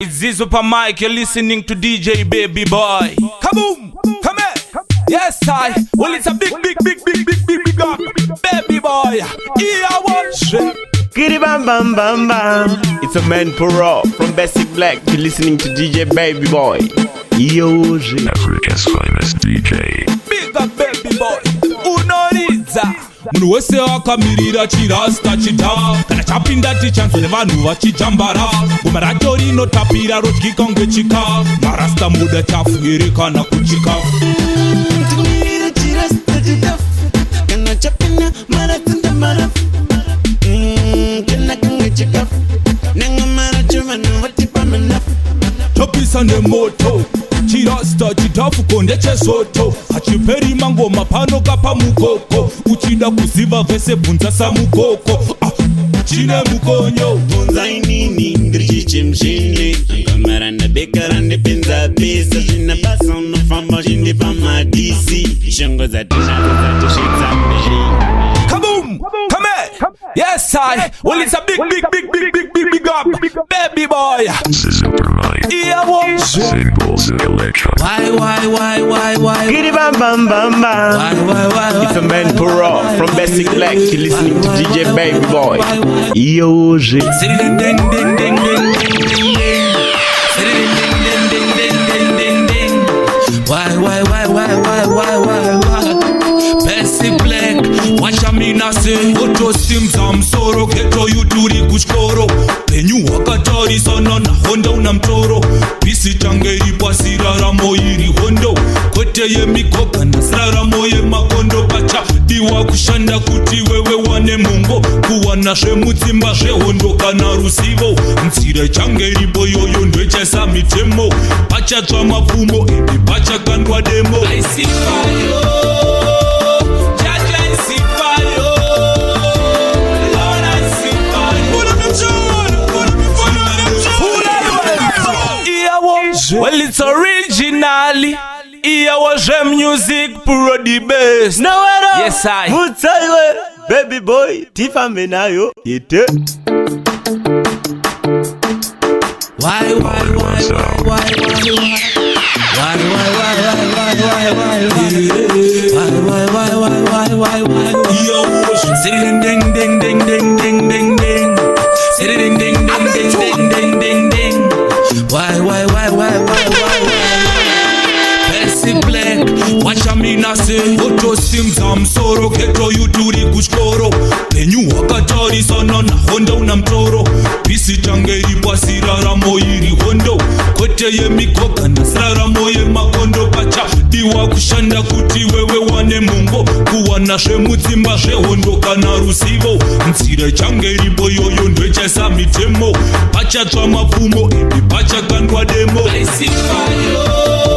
It's Zizoe Pamyk, you're listening to DJ Baby Boy. Kaboom! Come here! Yes, well, it's a big up. Baby Boy, Iyawozve. Giddy bam bam bam bam. It's a man Puro from Basic Black. You're listening to DJ Baby Boy. Iyawozve, Africa's finest DJ. Big up Baby Boy. Unoriza. Munhu wese akamirira chirasta chida kana chapinda tichanzwa nevanhu vachijambara ngoma racho rinotapira rodyika kunge chikafu marasta muda chafu here kana kuchikafu Mirira chirasta chidafu kana chapinda maratunda marafu kana kunge chikafu nangoma racho vanhu vatipa manafu topisa nemoto chirasta chidafu konde chesoto hachiperi mangoma pano kapa mukoko uchida kuziva vese bvunza samukoko chine mukonyo bvunza inini ndiri chichimshini ngamara ndabekara ndepinza pesa zvina basa unofamba chindipa madisi shongo dzatosvitsa mberi. Kaboom! Come here! Yes, well, it's a big up. Baby Boy. Zizoe Pamyk. Iyawozve. Singles and electro. Why? giddy bam bam bam bam. Why? It's a man Puro from Basic Black. You're listening to DJ Baby Boy. Iyawozve. Why? Basic Black. Wacha mina se Oto simza msoro Geto yuturi kuchkoro Penyu wakatarisana na Honda unamtoro Pisi change ipwa siraramo iri Hondo Kote ye mikoka na siraramo ye makondo Pacha diwa kushanda kuti wewe wane mungo Kuwa na shemutimba she hondo kana rusivo Msire change ribo yoyo ndweche samitemo Pacha twa mafumo Ebi pacha kandwa demo I see fire Well, it's originally Iyawozve music Puro the best. No way. Yes, I. Mutaiwe, Baby Boy, tifambe nayo. Ite. Why? Iyawozve. Sitting ding ding ding ding ding ding ding. Sitting ding ding ding ding ding ding ding. Why? Basic Black, wacha mina se Oto simza msoro Geto yuturi kuchkoro Penyu wakatarisana na Honda unamtoro Pisi change ipwa siraramo iri Hondo Kote ye mikoka na siraramo ye makondo Pacha diwa kushanda kuti wewe wane mungo Kuwa na shemutimba she hondo kana rusivo Msire change ribo yoyo ndweche samitemo Pacha twa mafumo Ebi pacha kandwa demo I see fire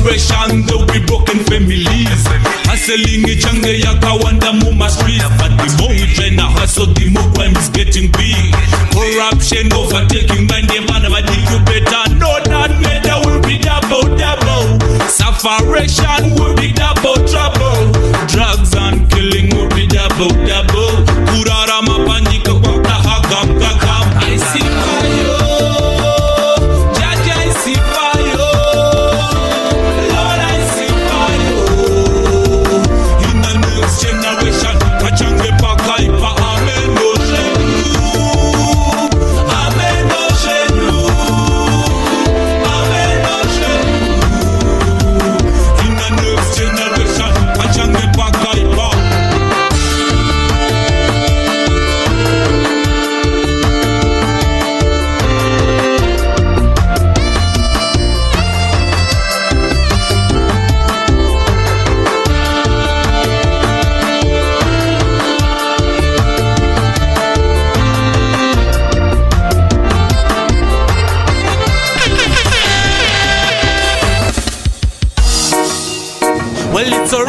separation, there'll be broken families. Hustling change yakawanda muma streets. But the more we try to hustle, the more crime is getting big. Corruption overtaking mind, never think you better. No, not better, will be double. Separation will be double trouble. Drugs and killing will be double. Kurara mapanyika kwa kahagam kakam. I see fire.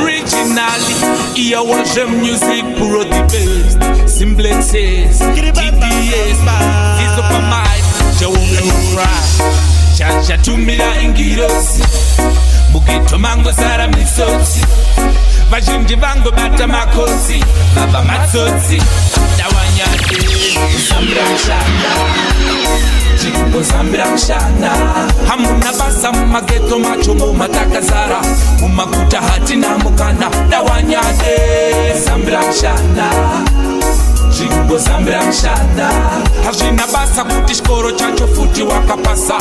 Originally, Iyawozve music puro the best. Zimdancehall, TDS, Zizoe Pamyk, Chacha tumira ingirosi, Bukito mango sara misoti, Vazhinji vango bata makosi, Baba matsotsi, Dawanyade, Zimdancehall. Zimdancehall hamuna basa mageto machomo matakazara mumakuta hatina mukana dawanyade Zimdancehall hazvina basa kuti chikoro chacho futi wakapasa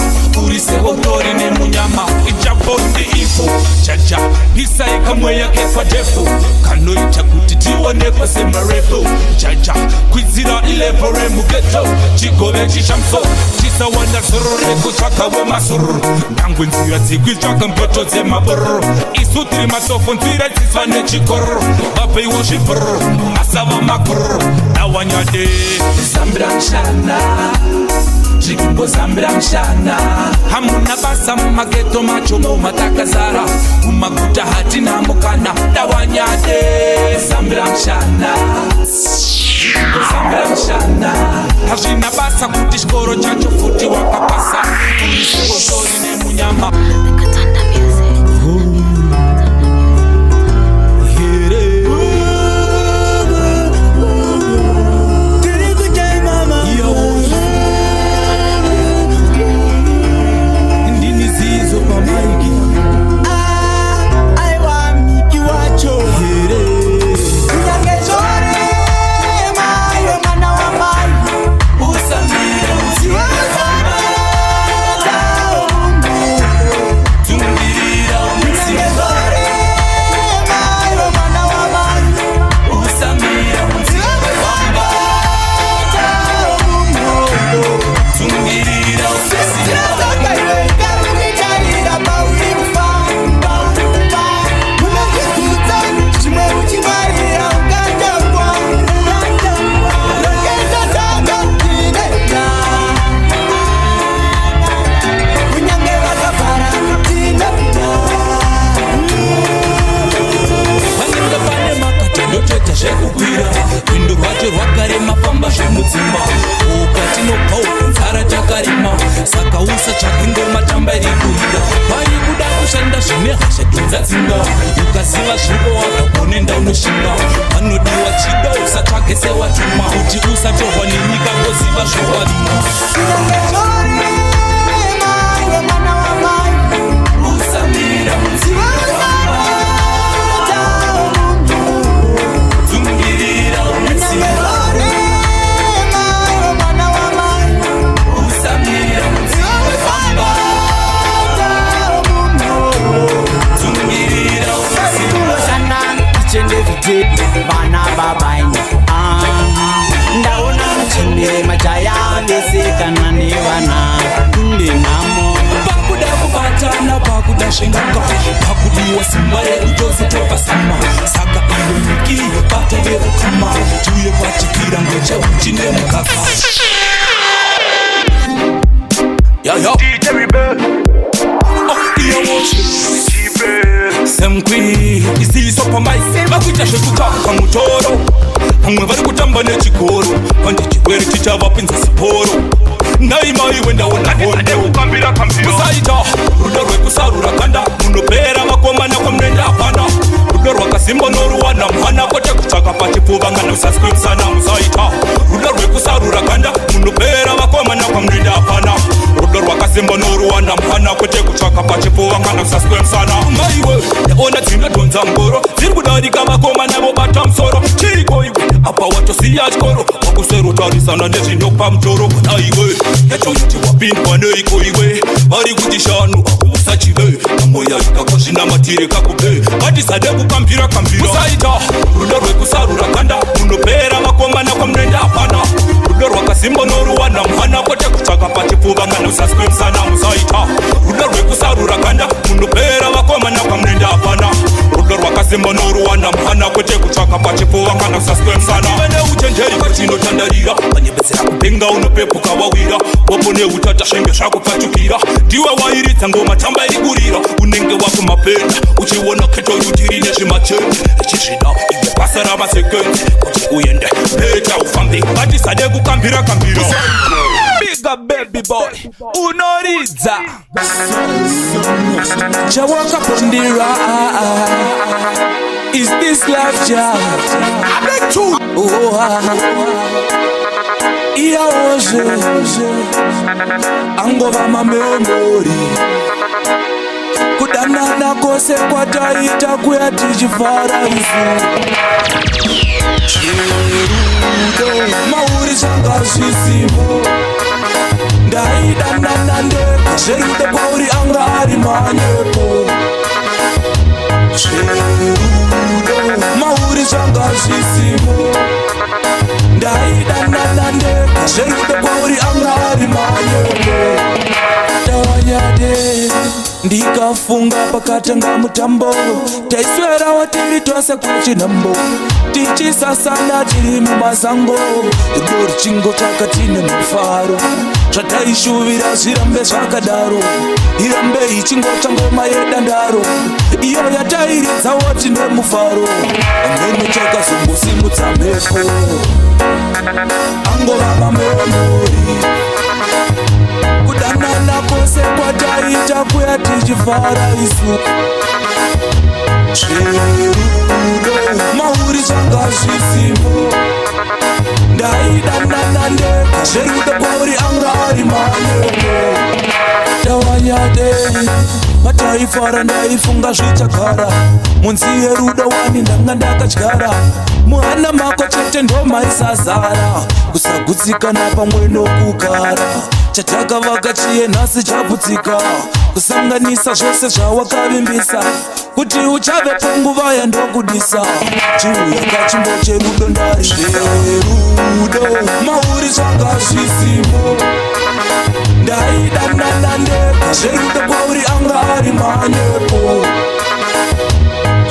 urise hotori nemunyama ichapondi ifo chacha pisa ikamweya kefa defo kanoita kuti tionekwe semarepo chacha kwizira ilevo remugeto chigove chishamso chisawanda zoro rekutsvaka wemasoro ndangwe nzira dzikwitsvaka mboto dzemaboro isu tiri matofo nzira dzisva nechikoro vapeiwo zvibhoro masava makoro dawanyade Zimdancehall hamuna basa mumageto machomo matakazara mumaguta hatina mukana dawanyade Zimdancehall hazvina basa kuti chikoro chacho futi wakapasa urisikotori nemunyama Windu rwacho rwakarema famba zvemudzimba ukatinobva ukunzara takarima saka usa tsvake ngoma tamba iri kuhira vari kuda kushanda zvine hasha dzinza dzinga ukaziva zvipo wakagonenda unoshinga vanodiwa chida usatsvake sewatuma kuti usatorwa nenyika ngoziva zvowarima usamira mudziva vana babaini ndaona muchembere majaya vesekana nevana ndenhamo pakuda kubatana pakuda shengaka pakudiwa simba rekutozotopa sama saka iwe miki bata verukama tuye kwachikira ngecheuchine mukaka yayo DJ Baby Iyawozve semkwi Zizoe Pamyk vakuita zvekukaka mutoro vamwe vari kutamba nechikoro vandi chirwere chichavapinza siporo naimai wendaona musaita rudo rwekusarura kanda munopera vakomana kwamunoenda hapana rudo rwakazimba noruwana mhana kwete kutsvaka pachipfuva ngana usaswemsana musaita rudo rwekusarura kanda munopera vakomana kwamunoenda hapana rudo rwakazimba noruwana mhana kwete kutsvaka pachipfuva ngana usaswemsana maiwe ndaona dzinodhonza ngoro dziri kudarika vakomana vobata musoro chiriko iwe apa watosiya chikoro wakuserotarisana nezvinopa mutoro naiwe yachoiti wapindwa neiko iwe vari kuti shanu akuusachive amoya ikakazvinamatire kakube vatisade kukambira musaita rudo rwekusarura kanda munopera vakomana kwamunoenda hapana rudo rwakazimba noruwana mhana kwete kutsvaka pachipfuva ngana usaswemsana musaita rudo rwekusarura kanda munopera vakomana kwamunoenda hapana rudo rwakazimba simba noruwana mhana kwete kutsvaka pachipova kana kusaspensana ive neuchenjeri kwatinotandarira vanyepesera kupenga unopepuka wawira wapo neutata zvenge zvako pfatukira ndiwe wairidza ngoma tamba irikurira unenge wakumapenda uchiona keto yutiri nezvimacheni ichizvida ive basa ramasekendi kuti uende peta ufambe ngatisade kukambira Bigger baby boy unoridza Jawaka Pondira Is this life child? Iyawozve Angova mamemori Kudanana kose kwataita kuya tichifara isu Mauri changa zvisimo Ndaidanana ndeko Zverude kwauri anga ari manyepo Mauri changa zvisimo Ndaidanana ndeko Zverude kwauri anga ari manyepo Tawanyade ndikafunga pakatanga mutambo taiswera watiri tose kuchinambo tichisasana tiri mumasango rudo ruchingotaka tine mufaro zvataishuvira zvirambe zvakadaro irambe ichingota ngoma yedandaro iyo yatairidzawo tine mufaro amene chakazombosimudza mhepo angova mamemori kudanana kose kwataita kuya tichifara isu mauri changa zvisimo ndaidanana ndeko zverude kwauri anga ari manyepo tawanyade mataifara ndaifunga zvichagara munziye rudo wani ndanga ndakadyara muhana mako chete ndomaisazara kusagutsikana pamwe nokugara chatakavaka chiye nhasi chaputsika kusanganisa zvose zvawakavimbisa kuti uchave panguva yandokudisa chiuya kachimbo cherudo ndari zverudo mauri zvanga zvisimo ndaidanana ndeko zverudo kwauri anga ari manyepo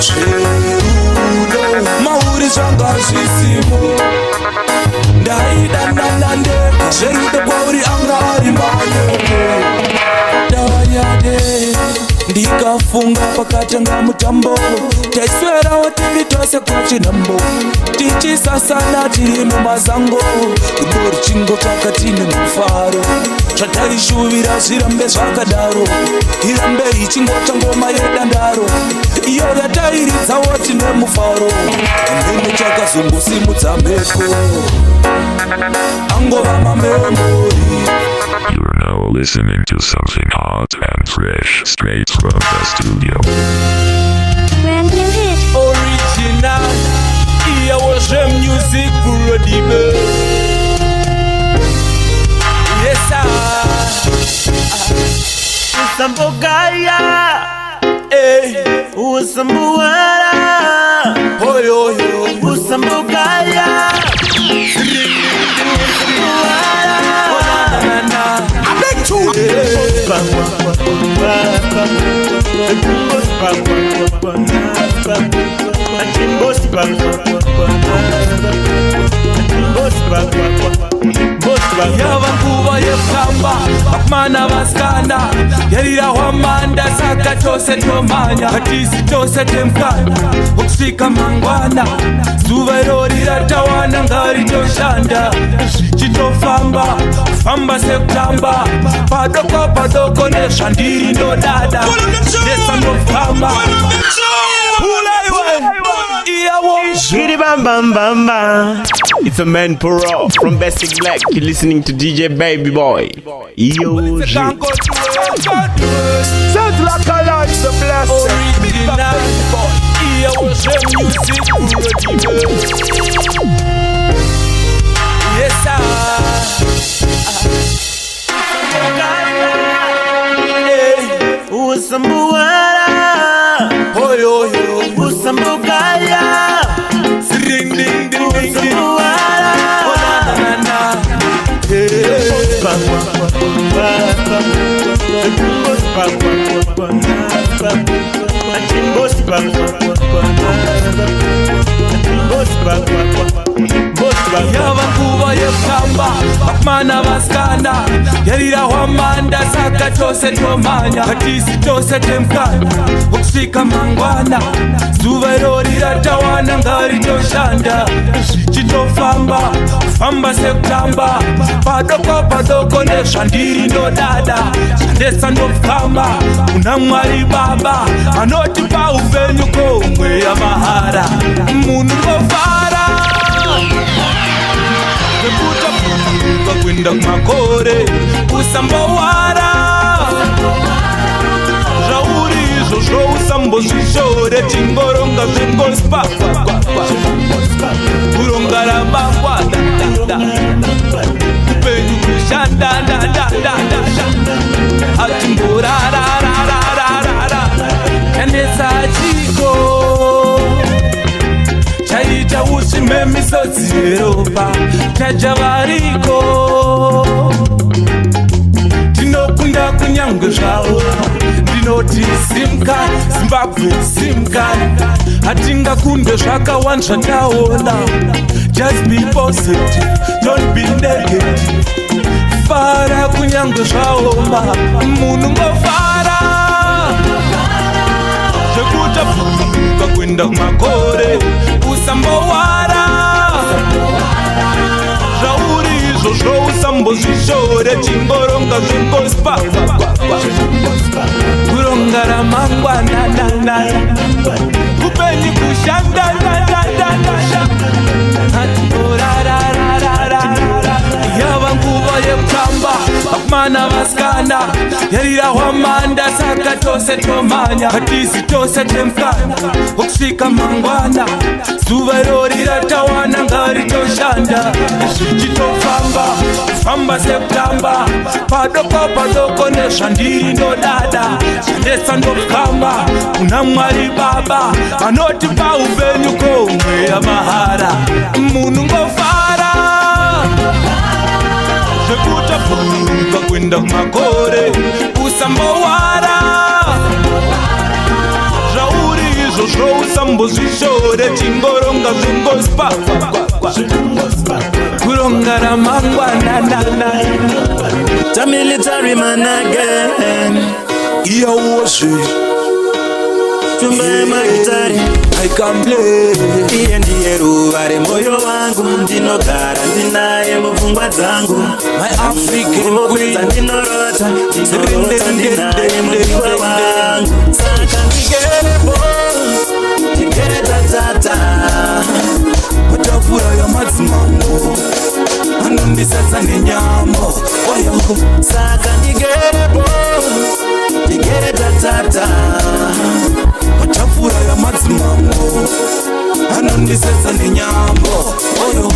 zverudo mauri zvanga zvisimo ndaidanana ndeko zverudo kwauri anga ari manyepo tawanyade ndikafunga pakatanga mutambo taiswerawo tiri tose kuchinambo tichisasana tiri mumasango rudo ruchingotaka tine mufaro zvataishuvira zvirambe zvakadaro irambe ichingota ngoma yedandaro iyo yatairidzawo tine mufaro amene chakazombosimudza mhepo angova mamemori. You're now listening to something hot and fresh straight from the studio. Brand new hit. Original Iyawozve music producer. Yes sir. Usambogaya Usambuara Usambogaya yava nguva yekufamba vakomana vasikana yarira hwamanda saka tose tomhanya hatisi tose temukana wokusvika mangwana zuva irori ratawana ngari toshanda zvichitofamba kufamba sekutamba padoko padoko nezvandiri ndodada nesandofamba Shitty bam bam bam bam. It's a man Puro from Basic Black. You're listening to DJ Baby Boi. Iyawozve. Sounds like I like the blessing. Original Iyawozve music producer. Yes sir. Usambuara Usambugaya Ding ding ding ding ding. yava nguva yekutamba vakomana vasikana yarira wamanda saka tose tomanya hatisi tose temkana ukusvika mangwana zuva irori ratawana ngaritoshanda zvichitofamba kufamba sekutamba padoko padoko nezvandiri ndodada chandesa ndofukamba kuna mwari baba anotipa upenyu komwe yamahara munhu ngofara vekutapuka kwenda kumakore usambowara zvauri izvo zvousambozvishore tingoronga zvengospa kuronga ramangwana upenyu kushanda atimborararararara yanesa chiko chaita usvime misodzi yeropa taja variko tinokunda kunyange zvavo ndinoti simkani zimbabwe simkani hatingakundwe zvakawanda zvataona just be positive don't be negative fara kunyange zvaoma munhu ngofara zvekutapuka kwenda kumakore usambowara zvauri izvo zvousambozvishore tingoronga zvengospa kuronga ramangwana upenyu kushanda yava nguva yekutamba vakomana vasikana yarira hwamanda saka tose tomanya hatisi tose temkana ukusvika mangwana zuva irori ratawana ngaritoshanda zvichitofamba kufamba sekutamba padoko padoko nezvandiri ndodada chandesa ndofukamba kuna mwari baba anotipa upenyu komwe yamahara munhu ngofara zvekutapuka kwenda kumakore usambowara zvauri izvo zvousambozvishore tingoronga zvengospa kuronga ramangwana Military man again. Iyawozve Tumba magitari I can play. Iye ndiye ruva remoyo wangu ndinogara ndinaye mupfungwa dzangu My African queen ndinorota ndinaye mudiwa wangu saka ndigerepo ndigeretatata patafura yamadzimambo anondisadza nenyamo oyo saka ndigerepo ndigeretatata patafura yamadzimambo anondisadza nenyamo oyo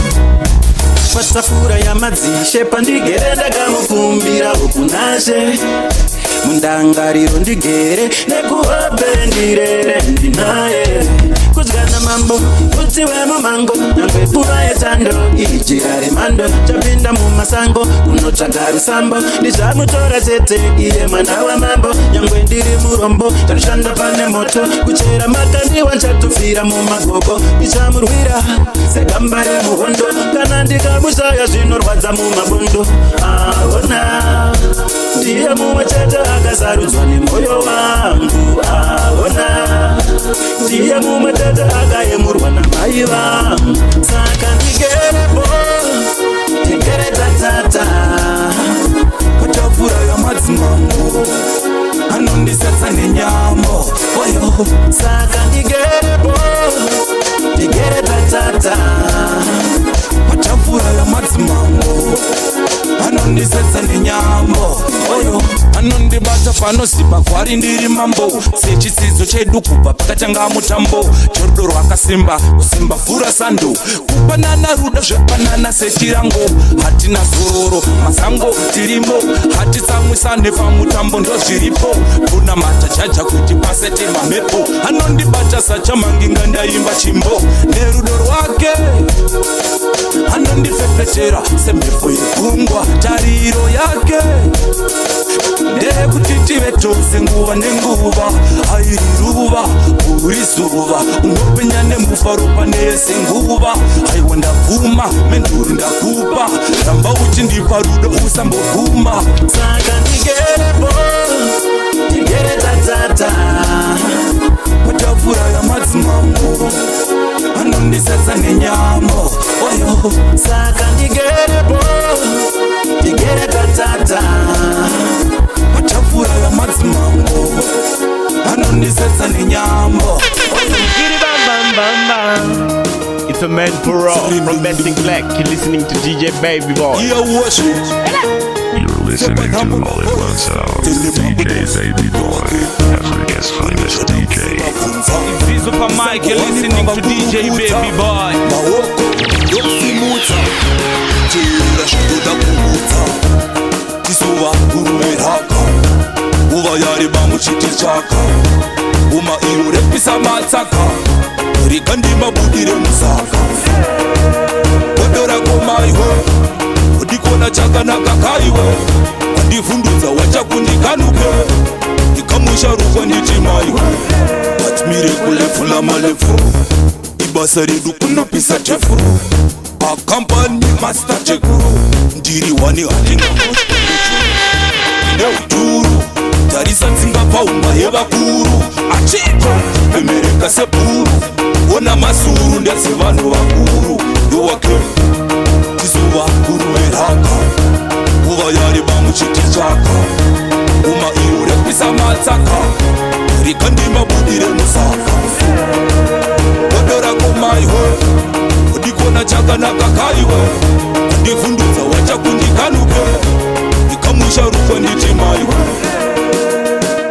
patafura yamadzishe pandigere ndakamukumbira ukunashe mundangariro ndigere nekuhope ndirere ndinaye kudyana mambo utiwe mumango nyangwe pfuva yechando ijira remando chapinda mumasango kunotsvaga rusambo ndizvamutora chete iye mwana wamambo nyangwe ndiri murombo ndanoshanda pane moto kuchera makandiwa nchatofira mumagogo ndichamurwira segamba remuhondo kana ndikamushaya zvinorwadza mumabondo aona ndiye mumwe chete akasarudzwa nemwoyo wangu aona ndiye mumwe chete akayemurwa namai vangu saka ndigerepo ndigeretatata patafura yamadzimambo anondisadza nenyamo oyo saka ndigerepo ndigeretatata patafura yamadzimambo anondisadza nenyamo oyo anondibata panozipa kwari ndiri mambo sechisidzo chedu kubva pakatanga mutambo chorudo rwakasimba kusimba vhura sando kupanana rudo zvepanana sechirango hatina zororo mazango tirimo hatitsamwisane pamutambo ndozviripo kuna matajaja kuti pasete mamhepo anondibata sachamanginga ndaimba chimbo nerudo rwake anondifefetera semhepo yegungwa tariro yake ndekuti tive tose nguva nenguva airi ruva uri zuva unopenya nemufa senguva aiwa ndavhuma menduri ndakupa ramba uchindipa rudo usamboguma saka ndigerepo tigere tatata patafura yamadzimambo anondisadza nenyamo oyo saka ndigerepo tigere tatata patafura yamadzimambo anondisadza nenyamo Giddy bam bam bam bam. It's a man for all from Basic Black. You're listening to DJ Baby Boi. Iyawozve. You're listening to All-In-One Sound. DJ Baby Boi, Africa's finest DJ. Zizoe Pamyk, you're listening to DJ Baby Boi. Mawoko yokusimuta chira shitoda kubuta tisuva kurumeraka uva yari bamuchiti chaka uma iro repisa matsaka rikandima budire musaka odora komaiwe udikona chakanaka kaiwe andivhundudza wachakundikanuke ndikamusha rukwa ndichimaiwe atimire kulefula malefu ibasa redu kunopisa tefuru akampani masta chekuru ndiri wani handingamoshkuu neudhuru tarisa tsinga paumba yevakuru achiko pemereka sepuru ona masuru ndese vanhu vakuru yowake tizuva kurumeraka kuva yari bamuchiti chaka uma iro repisa matsaka rikandima budire musaka odora komaiwe udikona chakanaka kaiwe andivhundudza wachakundikanuke ndikamusha rukwa ndichimaiwe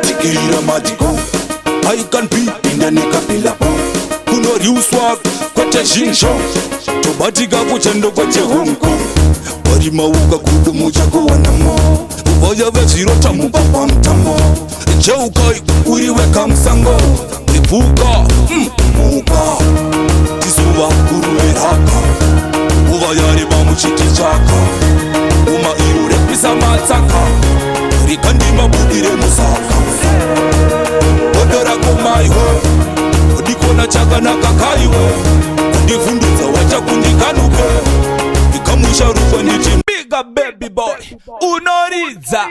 tikirira madiko I can be indanikapilapo kunoriuswa kwete zhinsho tobatika kuchendo kwete honko warimauka kudumu chakuwanamo uvoya vezvirota mupapa mutambo jeukai uriweka musango ipuka muka tizuva kurumeraka uva yari bamuchiti chaka uma iro repisa matsaka rikandima budire musaka odora komaiwe udikona chakanaka kaiwe andivhundudza wachakundikanuke ndikamusha rukwa nditi Big Baby Boy unoridza